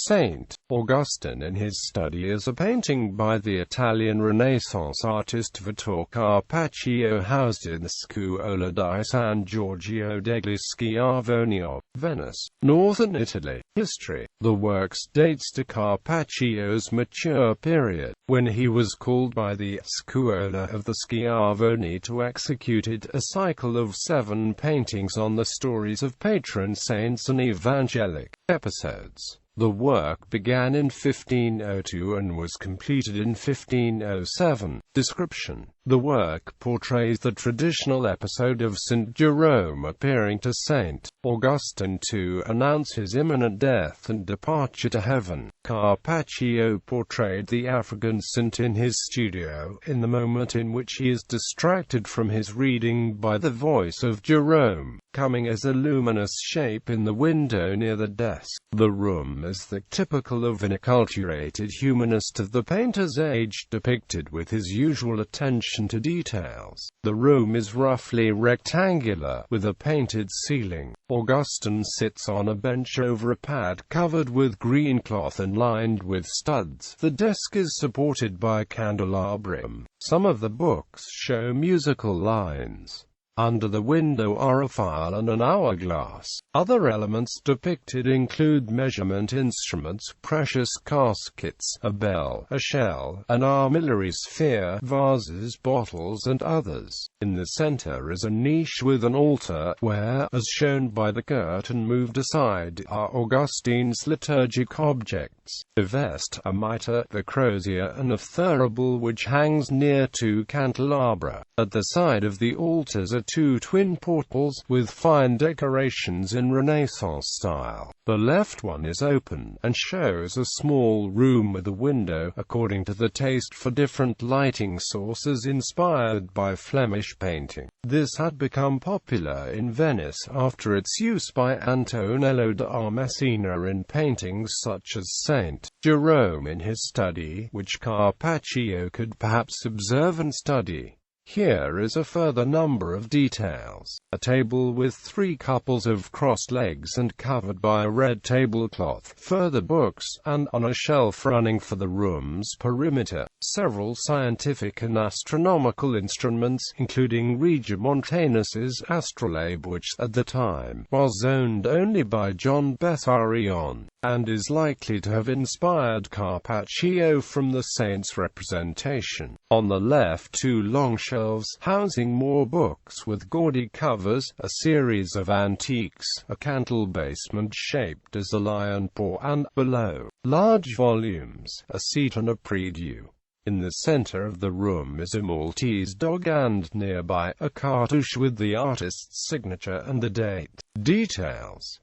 St. Augustine in his study is a painting by the Italian Renaissance artist Vittore Carpaccio housed in the Scuola di San Giorgio degli Schiavoni of Venice, northern Italy. History. The work dates to Carpaccio's mature period, when he was called by the Scuola of the Schiavoni to execute a cycle of 7 paintings on the stories of patron saints and evangelic episodes. The work began in 1502 and was completed in 1507. Description. The work portrays the traditional episode of St. Jerome appearing to St. Augustine to announce his imminent death and departure to heaven. Carpaccio portrayed the African saint in his studio, in the moment in which he is distracted from his reading by the voice of Jerome, coming as a luminous shape in the window near the desk. The room is the typical of an acculturated humanist of the painter's age, depicted with his usual attention to details. The room is roughly rectangular, with a painted ceiling. Augustine sits on a bench over a pad covered with green cloth and lined with studs. The desk is supported by a candelabrum. Some of the books show musical lines. Under the window are a file and an hourglass. Other elements depicted include measurement instruments, precious caskets, a bell, a shell, an armillary sphere, vases, bottles, and others. In the center is a niche with an altar, where, as shown by the curtain moved aside, are Augustine's liturgic objects: a vest, a mitre, the crozier, and a thurible which hangs near 2 candelabra. At the side of the altars are 2 twin portals, with fine decorations in Renaissance style. The left one is open, and shows a small room with a window, according to the taste for different lighting sources inspired by Flemish painting. This had become popular in Venice after its use by Antonello da Messina in paintings such as St. Jerome in his study, which Carpaccio could perhaps observe and study. Here is a further number of details. A table with 3 couples of crossed legs and covered by a red tablecloth. Further books, and on a shelf running for the room's perimeter, several scientific and astronomical instruments, including Regiomontanus's astrolabe, which, at the time, was owned only by John Bessarion, and is likely to have inspired Carpaccio from the saint's representation. On the left, 2 long shelves housing more books with gaudy covers, a series of antiques, a cantle basement shaped as a lion paw, and, below, large volumes, a seat and a prie-dieu. In the center of the room is a Maltese dog and, nearby, a cartouche with the artist's signature and the date. Details.